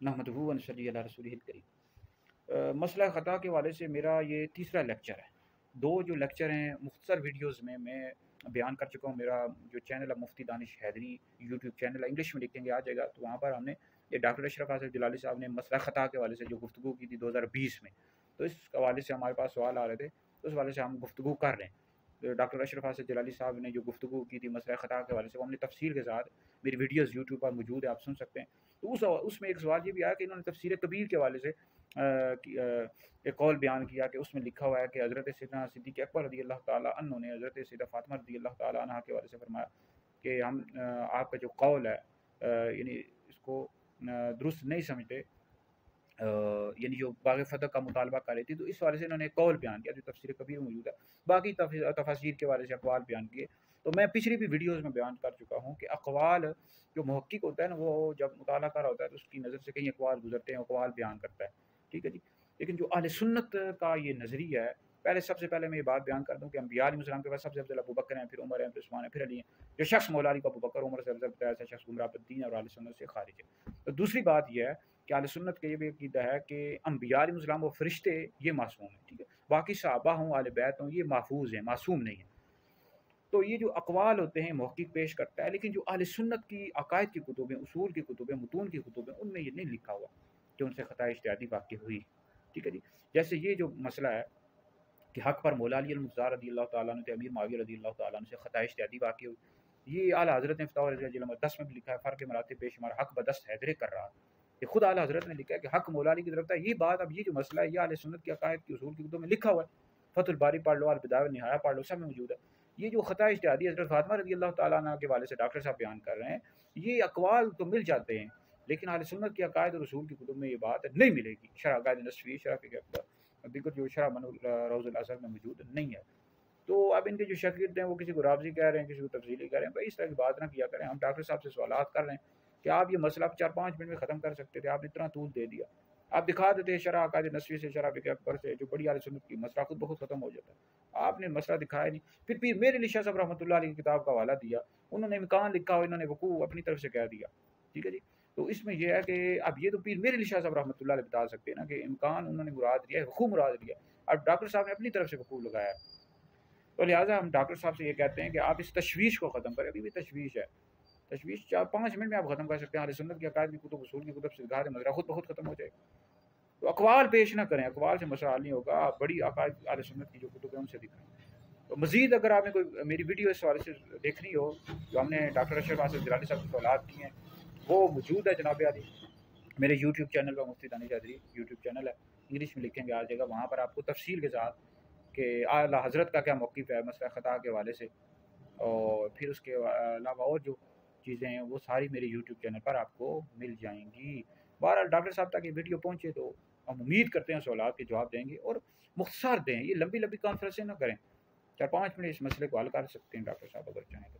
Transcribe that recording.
नहमदुहु व नसल्ली अला रसूलिहिल करीम। मसला ख़ता के हवाले से मेरा ये तीसरा लेक्चर है। दो जो लेक्चर हैं मुख्तसर वीडियोज़ में मैं बयान कर चुका हूँ। मेरा जो चैनल है मुफ्ती दानिश हैदरी यूट्यूब चैनल है, इंग्लिश में लिखेंगे आ जाएगा, तो वहाँ पर हमने ये डॉक्टर अशरफ आसिफ जलाली साहब ने मसला ख़ता के हवाले से जो गुफ्तगू की थी 2020 में, तो इस हवाले से हमारे पास सवाल आ रहे थे, तो उस हवाले से हम गुफ्तगू कर रहे हैं। तो डॉक्टर अशरफ आसिफ जलाली साहब ने जो गुफ्तगू की थी मसला ख़ता के हवाले से, वो हमने तफसील के साथ, मेरी वीडियोज़ यूट्यूब पर मौजूद है, आप सुन सकते हैं। तो उसमें एक सवाल ये भी आया कि इन्होंने तफसीर कबीर के हवाले से एक कौल बयान किया कि उसमें लिखा हुआ है कि हज़रत सैयदना सिद्दीक़ अकबर रज़ी अल्लाह ताला अन्हु ने हज़रत सैयदा फ़ातिमा रज़ी अल्लाह ताला अन्हा के हवाले से फरमाया कि हम आपका जो कौल है यानी इसको दुरुस्त नहीं समझते, यानी जो बाग़ फ़तह का मुतालबा कर रही थी, तो इस वाले से इन्होंने कौल बयान किया जो तफसीर कबीर में मौजूद है। बाकी तफसीर के वाले से अक़वाल बयान किए। तो मैं पिछली भी वीडियोज़ में बयान कर चुका हूँ कि अक़वाल जो मुहक्किक होता है ना, वो जब मुताला कर रहा होता है तो उसकी नज़र से कई अक़वाल गुजरते हैं, अक़वाल बयान करता है, ठीक है जी। लेकिन जो अहले सुन्नत का ये नज़रिया है, सबसे पहले मैं ये बात बयान कर दूँ कि अंबिया अलैहिस्सलाम के बाद सबसे अफ़ज़ल अबू बकर हैं, फिर उमर हैं, फिर उस्मान हैं, फिर अली हैं। जो शख्स मौला अली को अबू बकर उमर से अफ़ज़ल बताया, ऐसा शख्स गुमराह बद्दीन और अहले सुन्नत से खारिज है। तो दूसरी बात यह है कि अहले सुन्नत का ये भी अक़ीदा है कि अंबिया अलैहिस्सलाम वो फ़रिश्ते ये मासूम हैं, ठीक है। बाकी सहाबा हों, अहले बैत हों, ये महफूज़ हैं, मासूम नहीं हैं। तो ये जो अक़वाल होते हैं मुहक्किक पेश करता है, लेकिन जो अहले सुन्नत की अकायद की कुतुबें, उसूल की कुतुबें, मुतून की कुतुबें, उनमें ये नहीं लिखा हुआ कि उनसे ख़ता इज्तिहादी वाक़ई हुई, ठीक है जी। जैसे ये जो मसला है कि हक़ पर मौला अली अल-मुज़्ज़ार रज़ियल्लाहु ताला अन्हु थे अमीर मुआविया रज़ियल्लाहु ताला अन्हु से ख़ता इज्तिहादी वाक़ई हुई, ये आला हज़रत ने फ़तावा रज़ियल्लाहु अन्हु 10 में भी लिखा है, फ़र्क़ मरातिब बेशुमार हक़ बदस्त हैदरे कर रहा। ये खुद आला हज़रत ने लिखा है कि हक़ मौला अली की तरफ था। ये बात, अब ये जो मसला है, ये अहले सुन्नत की अकायद की उसूल की कुतुब में लिखा हुआ है। फ़तहुल बारी पढ़ लो, अल-बिदाया व निहाया पढ़ लो, सब में मौजूद है। ये जो ख़ता इज्तिहादी हज़रत फ़ातिमा रज़ियल्लाहु ताला अन्हा के हवाले से डॉक्टर साहब बयान कर रहे हैं, ये अक़वाल तो मिल जाते हैं, लेकिन अहले सुन्नत की अकायद और उसूल की कुतुब में ये बात नहीं मिलेगी। शरह अक़ायद नस्वी, शरह फ़िक़्ह अकबर, दीगर जो शरह मनूर रौज़ुल अज़हर में मौजूद नहीं है। तो अब इनके जो शागिर्द हैं वो किसी को राबज़ी कह रहे हैं, किसी को तफ़ज़ीली कह रहे हैं। भाई इस तरह की बात ना किया करें। हम डॉक्टर साहब से सवालात कर रहे हैं कि आप ये मसला 4-5 मिनट में ख़त्म कर सकते थे, आपने इतना तूल दे दिया। आप दिखा देते शरह अक़ायद नस्वी से, शरह फ़िक़्ह अकबर से, जो बड़ी अहले सुन्नत की, मसला खुद ब खुद ख़त्म हो जाता है। आपने मसला दिखाया नहीं। फिर पीर मेरे अली शाह साहब रहमतुल्लाह अलैह की किताब का हवाला दिया, उन्होंने इम्कान लिखा और इन्होंने वक़ू अपनी तरफ से कह दिया, ठीक है जी। तो इसमें यह है कि अब ये तो पीर मेरे अली शाह साहब रहमतुल्लाह अलैह बता सकते हैं ना कि इम्कान उन्होंने मुराद लिया है, वक़ू मुराद लिया। अब डॉक्टर साहब ने अपनी तरफ से वक़ू लगाया है। तो लिहाजा हम डॉक्टर साहब से ये कहते हैं कि आप इस तशवीश को ख़त्म करें। अभी भी तशवीश है, तशवीश 4-5 मिनट में आप ख़त्म कर सकते हैं। अहले सुन्नत की अकायद की कुतुब, उसूल की कुतुब से दिखा दें, मसला खुद ब खुद ख़त्म हो जाएगा। तो अक़वाल पेश ना करें, अक़वाल से मसला हल नहीं होगा। आप बड़ी अकायद अहले सुन्नत की जो कुतुब है उनसे दिखाएँ। तो मज़ीद अगर आपने कोई मेरी वीडियो इस हवाले से देखनी हो, जो हमने डॉक्टर अशरफ आसिफ जलाली साहब से सवालात किए हैं, वो मौजूद है जनाब आली मेरे यूट्यूब चैनल पर, मुफ्ती दानिश हैदरी यूट्यूब चैनल है, इंग्लिश में लिखेंगे आ जाएगा। वहाँ पर आपको तफसील के साथ कि आला हज़रत का क्या मौक़िफ़ है मसला ख़ता के हवाले से, और फिर उसके अलावा और जो चीज़ें हैं वो सारी मेरे यूट्यूब चैनल पर आपको मिल जाएँगी। बहरहाल डॉक्टर साहब तक ये वीडियो पहुँचे तो हम उम्मीद करते हैं सवालात के जवाब देंगे और मुख़्तसर दें। ये लंबी-लंबी कॉन्फ्रेंसें ना करें। 4-5 मिनट इस मसले को हल कर सकते हैं डॉक्टर साहब अगर चाहें तो।